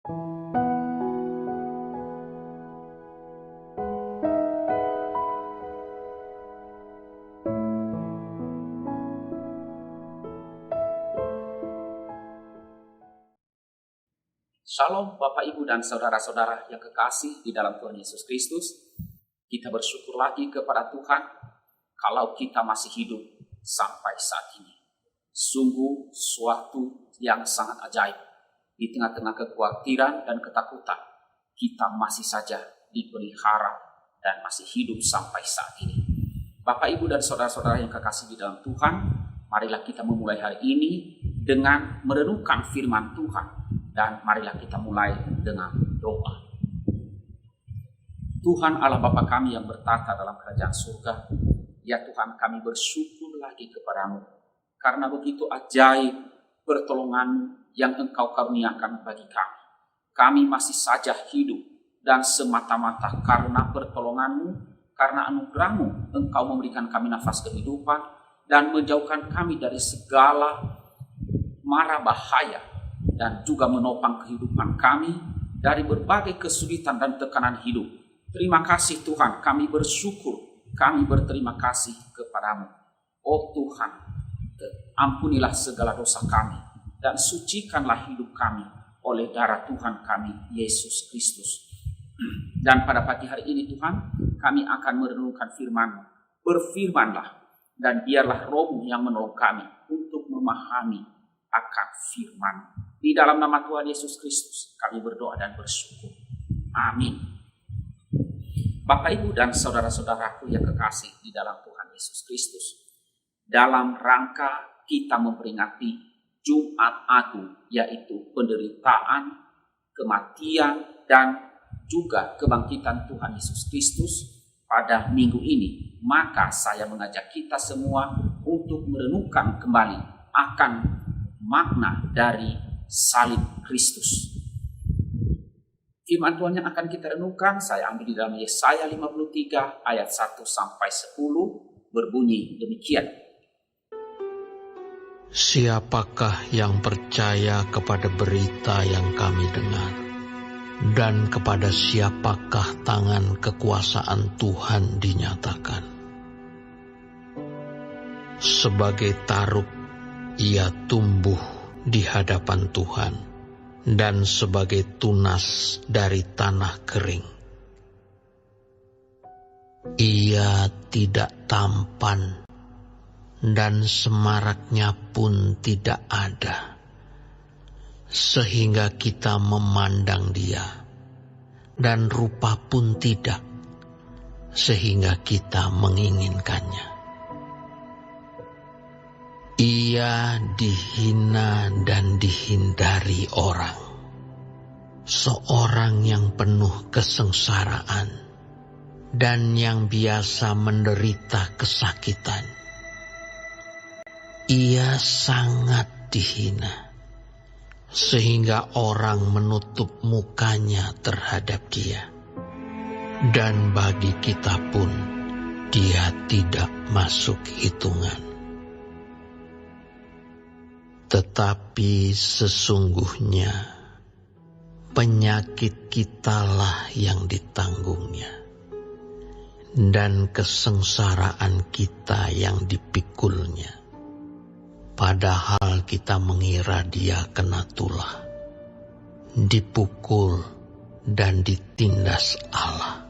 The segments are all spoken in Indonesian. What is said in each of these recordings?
Shalom Bapak Ibu dan saudara-saudara yang kekasih di dalam Tuhan Yesus Kristus. Kita bersyukur lagi kepada Tuhan kalau kita masih hidup sampai saat ini. Sungguh suatu yang sangat ajaib. Di tengah-tengah kekhawatiran dan ketakutan, kita masih saja dipelihara dan masih hidup sampai saat ini. Bapak Ibu dan saudara-saudara yang kekasih di dalam Tuhan, marilah kita memulai hari ini dengan merenungkan firman Tuhan. Dan marilah kita mulai dengan doa. Tuhan Allah Bapa kami yang bertata dalam kerajaan surga, ya Tuhan, kami bersyukur lagi kepadamu karena begitu ajaib pertolongan-Mu yang Engkau karuniakan bagi kami. Kami masih saja hidup dan semata-mata karena pertolongan-Mu, karena anugerah-Mu Engkau memberikan kami nafas kehidupan dan menjauhkan kami dari segala mara bahaya dan juga menopang kehidupan kami dari berbagai kesulitan dan tekanan hidup. Terima kasih Tuhan, kami bersyukur, kami berterima kasih kepadamu. Oh Tuhan, ampunilah segala dosa kami dan sucikanlah hidup kami oleh darah Tuhan kami, Yesus Kristus. Dan pada pagi hari ini Tuhan, kami akan merenungkan firman-Mu. Berfirmanlah dan biarlah Roh-Mu yang menolong kami untuk memahami akan firman. Di dalam nama Tuhan Yesus Kristus kami berdoa dan bersyukur. Amin. Bapak Ibu dan saudara-saudaraku yang kekasih di dalam Tuhan Yesus Kristus, dalam rangka kita memperingati Jumat Agung, yaitu penderitaan, kematian, dan juga kebangkitan Tuhan Yesus Kristus pada minggu ini, maka saya mengajak kita semua untuk merenungkan kembali akan makna dari salib Kristus. Firman Tuhan yang akan kita renungkan saya ambil di dalam Yesaya 53 ayat 1 sampai 10 berbunyi demikian. Siapakah yang percaya kepada berita yang kami dengar? Dan kepada siapakah tangan kekuasaan Tuhan dinyatakan? Sebagai taruk ia tumbuh di hadapan Tuhan, dan sebagai tunas dari tanah kering. Ia tidak tampan, dan semaraknya pun tidak ada, sehingga kita memandang dia, dan rupa pun tidak, sehingga kita menginginkannya. Ia dihina dan dihindari orang, seorang yang penuh kesengsaraan dan yang biasa menderita kesakitan. Ia sangat dihina, sehingga orang menutup mukanya terhadap dia. Dan bagi kita pun, dia tidak masuk hitungan. Tetapi sesungguhnya penyakit kitalah yang ditanggungnya, dan kesengsaraan kita yang dipikulnya. Padahal kita mengira dia kena tulah, dipukul dan ditindas Allah.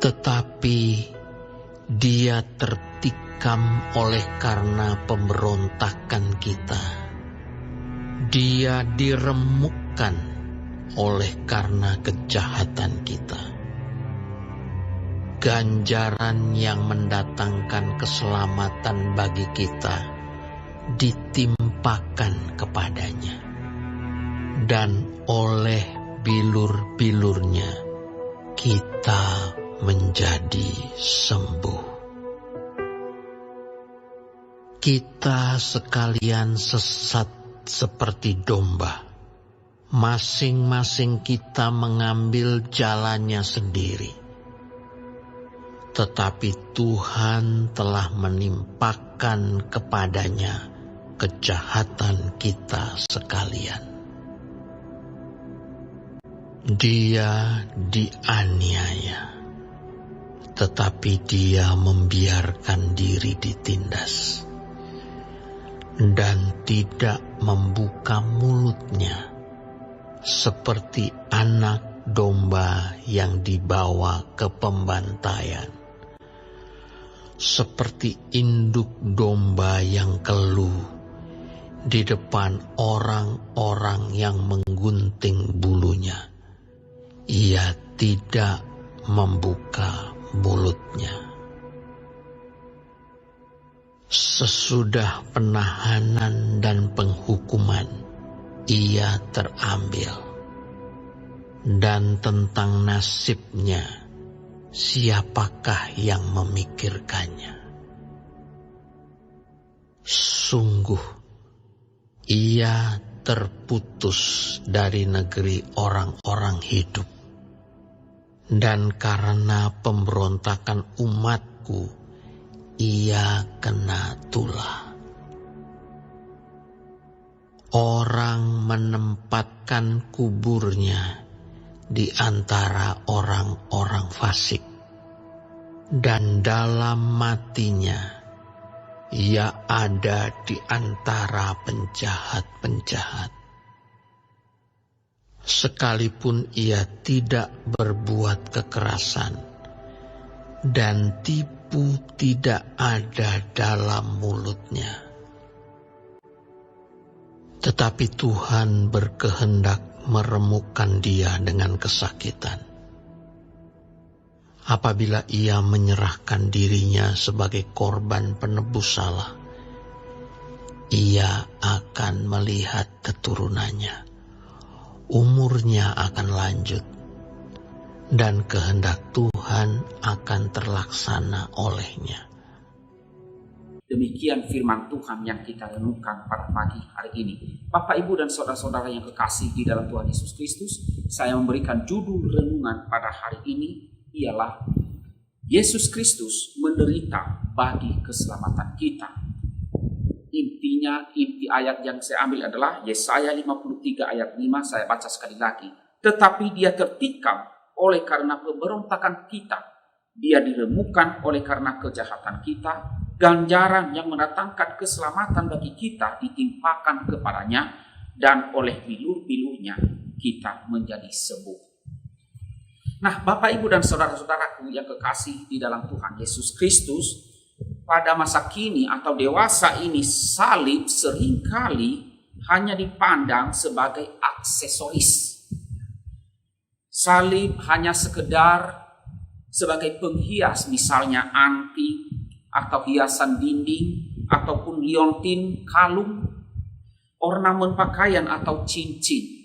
Tetapi dia tertikam oleh karena pemberontakan kita. Dia diremukkan oleh karena kejahatan kita. Ganjaran yang mendatangkan keselamatan bagi kita ditimpakan kepadanya, dan oleh bilur-bilurnya kita menjadi sembuh. Kita sekalian sesat seperti domba. Masing-masing kita mengambil jalannya sendiri. Tetapi Tuhan telah menimpakan kepadanya kejahatan kita sekalian. Dia dianiaya, tetapi dia membiarkan diri ditindas dan tidak membuka mulutnya, seperti anak domba yang dibawa ke pembantaian, seperti induk domba yang keluh di depan orang-orang yang menggunting bulunya. Ia tidak membuka mulutnya. Sesudah penahanan dan penghukuman, ia terambil. Dan tentang nasibnya, siapakah yang memikirkannya? Sungguh, ia terputus dari negeri orang-orang hidup. Dan karena pemberontakan umatku, ia kena tulah. Orang menempatkan kuburnya di antara orang-orang fasik, dan dalam matinya ia ada di antara penjahat-penjahat. Sekalipun ia tidak berbuat kekerasan, dan tipu tidak ada dalam mulutnya. Tetapi Tuhan berkehendak meremukkan dia dengan kesakitan. Apabila ia menyerahkan dirinya sebagai korban penebus salah, ia akan melihat keturunannya. Umurnya akan lanjut, dan kehendak Tuhan akan terlaksana olehnya. Demikian firman Tuhan yang kita renungkan pada pagi hari ini. Bapak, Ibu, dan saudara-saudara yang kekasih di dalam Tuhan Yesus Kristus, saya memberikan judul renungan pada hari ini ialah Yesus Kristus menderita bagi keselamatan kita. Intinya, inti ayat yang saya ambil adalah Yesaya 53 ayat 5, saya baca sekali lagi. Tetapi dia tertikam oleh karena pemberontakan kita, dia diremukkan oleh karena kejahatan kita, ganjaran yang mendatangkan keselamatan bagi kita ditimpakan kepadanya, dan oleh bilur-bilurnya kita menjadi sembuh. Nah, Bapak, Ibu, dan saudara-saudaraku yang kekasih di dalam Tuhan Yesus Kristus, pada masa kini atau dewasa ini, salib seringkali hanya dipandang sebagai aksesoris. Salib hanya sekedar sebagai penghias, misalnya anting atau hiasan dinding, ataupun liontin, kalung, ornamen pakaian atau cincin.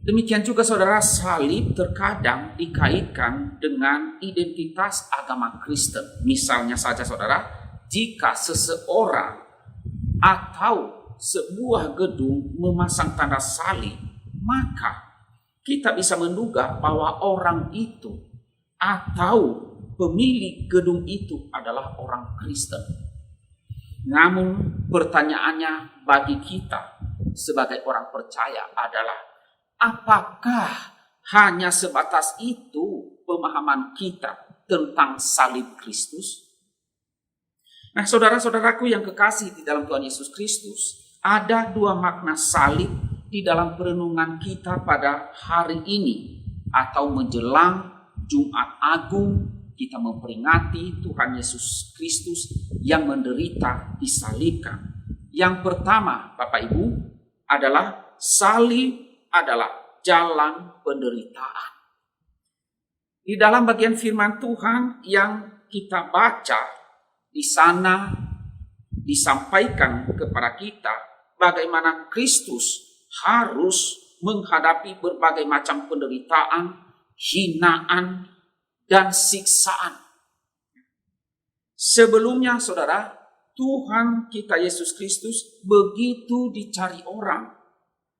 Demikian juga saudara, salib terkadang dikaitkan dengan identitas agama Kristen. Misalnya saja saudara, jika seseorang atau sebuah gedung memasang tanda salib, maka kita bisa menduga bahwa orang itu atau pemilik gedung itu adalah orang Kristen. Namun pertanyaannya bagi kita sebagai orang percaya adalah, apakah hanya sebatas itu pemahaman kita tentang salib Kristus? Nah, saudara-saudaraku yang kekasih di dalam Tuhan Yesus Kristus, ada dua makna salib di dalam perenungan kita pada hari ini atau menjelang Jumat Agung. Kita memperingati Tuhan Yesus Kristus yang menderita disalibkan. Yang pertama, Bapak Ibu, adalah salib adalah jalan penderitaan. Di dalam bagian firman Tuhan yang kita baca, di sana disampaikan kepada kita bagaimana Kristus harus menghadapi berbagai macam penderitaan, hinaan, dan siksaan. Sebelumnya saudara, Tuhan kita Yesus Kristus begitu dicari orang.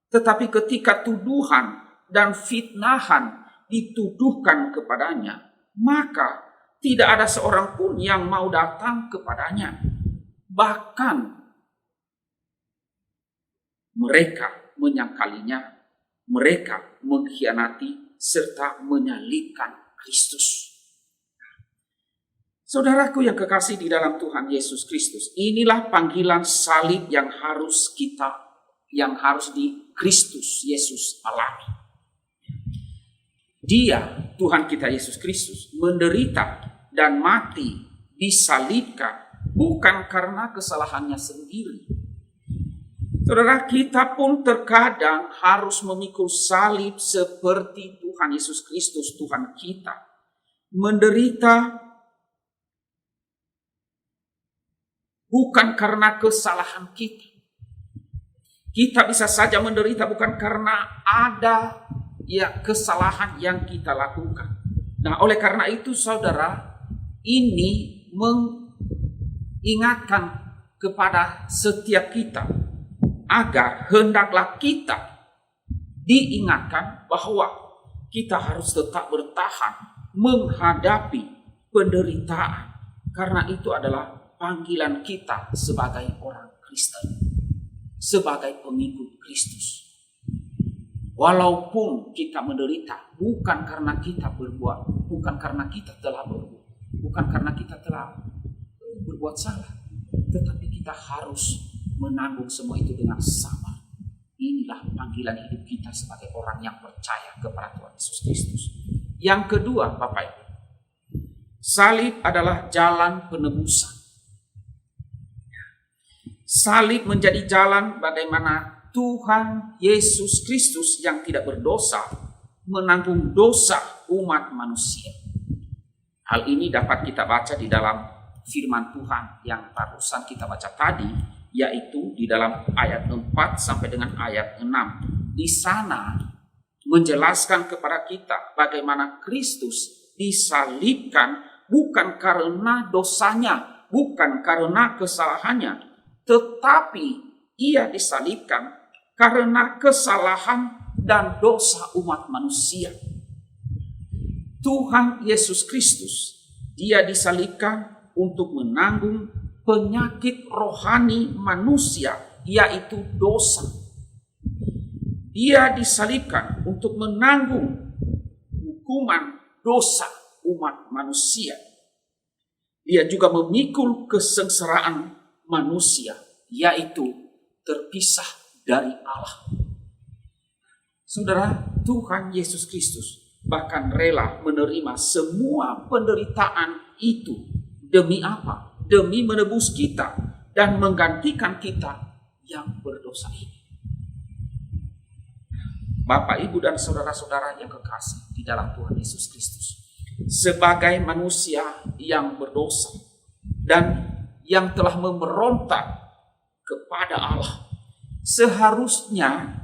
Tetapi ketika tuduhan dan fitnahan dituduhkan kepadanya, maka tidak ada seorang pun yang mau datang kepadanya. Bahkan mereka menyangkalinya mereka mengkhianati serta menyalibkan Kristus. Saudaraku yang kekasih di dalam Tuhan Yesus Kristus, inilah panggilan salib yang harus di Kristus Yesus alami. Dia, Tuhan kita Yesus Kristus, menderita dan mati, disalibkan, bukan karena kesalahannya sendiri. Saudara, kita pun terkadang harus memikul salib seperti Tuhan Yesus Kristus, Tuhan kita. Menderita bukan karena kesalahan kita. Kita bisa saja menderita bukan karena ada kesalahan yang kita lakukan. Nah, oleh karena itu saudara, ini mengingatkan kepada setiap kita agar hendaklah kita diingatkan bahwa kita harus tetap bertahan menghadapi penderitaan, karena itu adalah panggilan kita sebagai orang Kristen, sebagai pengikut Kristus. Walaupun kita menderita bukan karena kita berbuat, bukan karena kita telah berbuat, bukan karena kita telah berbuat salah, tetapi kita harus menanggung semua itu dengan sabar. Inilah panggilan hidup kita sebagai orang yang percaya kepada Tuhan Yesus Kristus. Yang kedua, Bapak Ibu, salib adalah jalan penebusan. Salib menjadi jalan bagaimana Tuhan Yesus Kristus yang tidak berdosa menanggung dosa umat manusia. Hal ini dapat kita baca di dalam firman Tuhan yang barusan kita baca tadi, yaitu di dalam ayat 4 sampai dengan ayat 6. Di sana menjelaskan kepada kita bagaimana Kristus disalibkan bukan karena dosanya, bukan karena kesalahannya, tetapi ia disalibkan karena kesalahan dan dosa umat manusia. Tuhan Yesus Kristus, dia disalibkan untuk menanggung penyakit rohani manusia, yaitu dosa. Dia disalibkan untuk menanggung hukuman dosa umat manusia. Dia juga memikul kesengsaraan manusia, yaitu terpisah dari Allah. Saudara, Tuhan Yesus Kristus bahkan rela menerima semua penderitaan itu. Demi apa? Demi menebus kita dan menggantikan kita yang berdosa ini. Bapak, Ibu, dan saudara-saudara yang kekasih di dalam Tuhan Yesus Kristus, sebagai manusia yang berdosa dan yang telah memberontak kepada Allah, seharusnya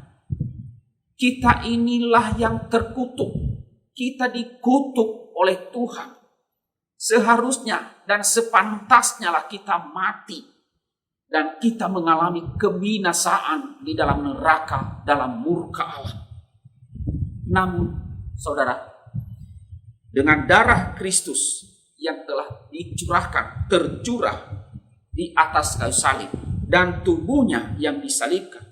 kita inilah yang terkutuk. Kita dikutuk oleh Tuhan. Seharusnya dan sepantasnya lah kita mati dan kita mengalami kebinasaan di dalam neraka, dalam murka Allah. Namun, saudara, dengan darah Kristus yang telah tercurah di atas kayu salib dan tubuhnya yang disalibkan,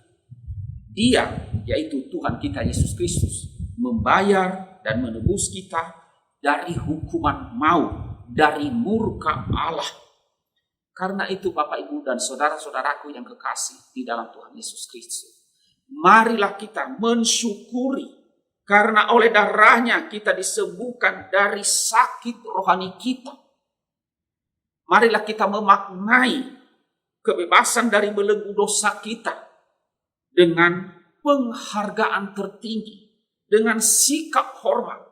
Dia, yaitu Tuhan kita Yesus Kristus, membayar dan menebus kita dari hukuman maut, dari murka Allah. Karena itu Bapak, Ibu, dan saudara-saudaraku yang kekasih di dalam Tuhan Yesus Kristus, marilah kita mensyukuri karena oleh darahnya kita disembuhkan dari sakit rohani kita. Marilah kita memaknai kebebasan dari belenggu dosa kita dengan penghargaan tertinggi, dengan sikap hormat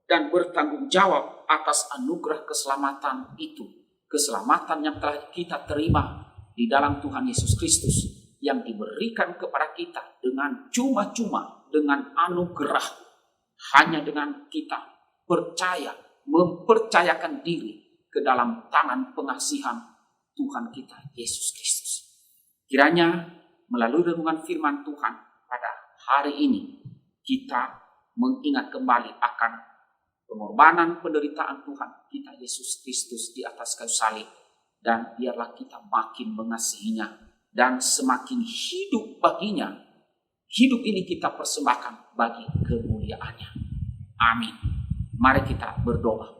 dan bertanggung jawab atas anugerah keselamatan itu. Keselamatan yang telah kita terima di dalam Tuhan Yesus Kristus, yang diberikan kepada kita dengan cuma-cuma, dengan anugerah, hanya dengan kita percaya, mempercayakan diri ke dalam tangan pengasihan Tuhan kita Yesus Kristus. Kiranya melalui renungan firman Tuhan pada hari ini, kita mengingat kembali akan pengorbanan penderitaan Tuhan kita Yesus Kristus di atas kayu salib, dan biarlah kita makin mengasihinya dan semakin hidup baginya hidup ini kita persembahkan bagi kemuliaan-Nya. Amin. Mari kita berdoa.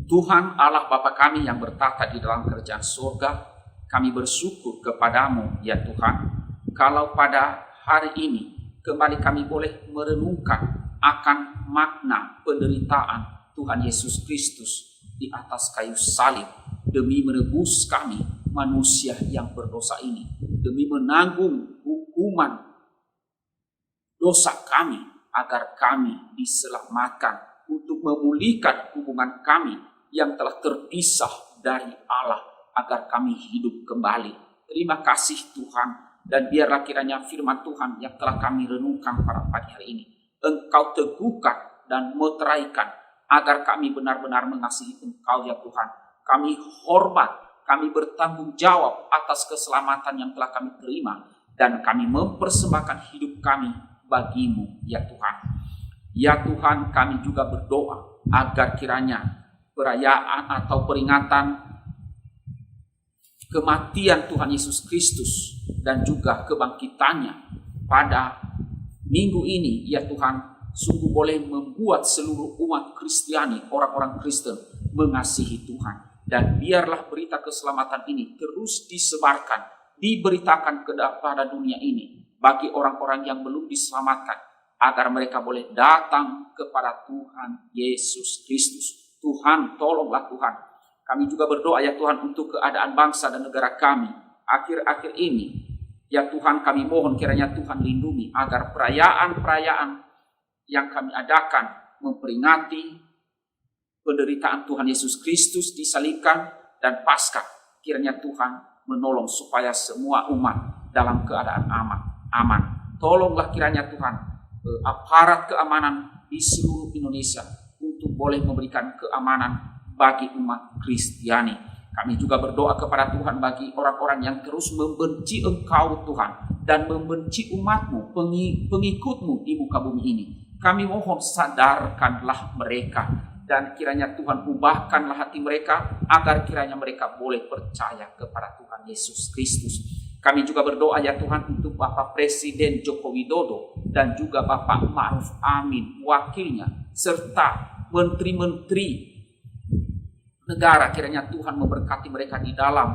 Tuhan Allah Bapa kami yang bertata di dalam kerajaan surga, kami bersyukur kepadamu ya Tuhan, kalau pada hari ini kembali kami boleh merenungkan akan makna penderitaan Tuhan Yesus Kristus di atas kayu salib demi menebus kami manusia yang berdosa ini, demi menanggung hukuman dosa kami agar kami diselamatkan, untuk memulihkan hubungan kami yang telah terpisah dari Allah agar kami hidup kembali. Terima kasih Tuhan, dan biarlah kiranya firman Tuhan yang telah kami renungkan pada pagi hari ini Engkau teguhkan dan meteraikan agar kami benar-benar mengasihi Engkau ya Tuhan. Kami hormat, kami bertanggung jawab atas keselamatan yang telah kami terima, dan kami mempersembahkan hidup kami bagimu ya Tuhan. Ya Tuhan, kami juga berdoa agar kiranya perayaan atau peringatan kematian Tuhan Yesus Kristus dan juga kebangkitannya pada minggu ini ya Tuhan, sungguh boleh membuat seluruh umat Kristiani, orang-orang Kristen mengasihi Tuhan. Dan biarlah berita keselamatan ini terus disebarkan, diberitakan kepada dunia ini bagi orang-orang yang belum diselamatkan, agar mereka boleh datang kepada Tuhan Yesus Kristus. Tuhan, tolonglah Tuhan. Kami juga berdoa ya Tuhan untuk keadaan bangsa dan negara kami akhir-akhir ini. Ya Tuhan, kami mohon kiranya Tuhan lindungi agar perayaan-perayaan yang kami adakan memperingati penderitaan Tuhan Yesus Kristus disalibkan dan Paskah, kiranya Tuhan menolong supaya semua umat dalam keadaan aman. Tolonglah kiranya Tuhan aparat keamanan di seluruh Indonesia untuk boleh memberikan keamanan bagi umat Kristiani. Kami juga berdoa kepada Tuhan bagi orang-orang yang terus membenci Engkau Tuhan dan membenci umat-Mu, pengikut-Mu di muka bumi ini. Kami mohon sadarkanlah mereka, dan kiranya Tuhan ubahkanlah hati mereka agar kiranya mereka boleh percaya kepada Tuhan Yesus Kristus. Kami juga berdoa ya Tuhan untuk Bapak Presiden Joko Widodo dan juga Bapak Ma'ruf Amin, wakilnya, serta menteri-menteri negara. Kiranya Tuhan memberkati mereka di dalam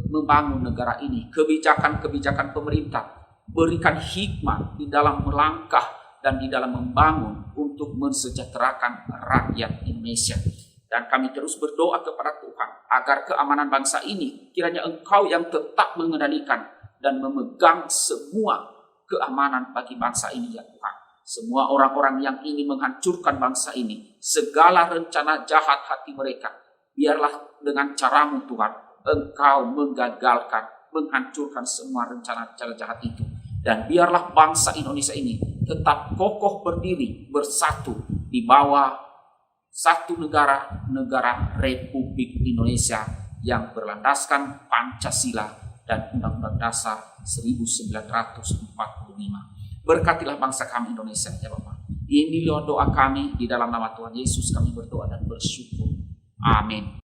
membangun negara ini. Kebijakan-kebijakan pemerintah, berikan hikmat di dalam melangkah dan di dalam membangun untuk mensejahterakan rakyat Indonesia. Dan kami terus berdoa kepada Tuhan agar keamanan bangsa ini kiranya Engkau yang tetap mengendalikan dan memegang semua keamanan bagi bangsa ini ya Tuhan. Semua orang-orang yang ingin menghancurkan bangsa ini, segala rencana jahat hati mereka, biarlah dengan cara-Mu Tuhan, Engkau menggagalkan, menghancurkan semua rencana-rencana jahat itu. Dan biarlah bangsa Indonesia ini tetap kokoh berdiri, bersatu di bawah satu negara, negara Republik Indonesia yang berlandaskan Pancasila dan Undang-Undang Dasar 1945. Berkatilah bangsa kami Indonesia ya Bapak. Inilah doa kami, di dalam nama Tuhan Yesus kami berdoa dan bersyukur. Amin.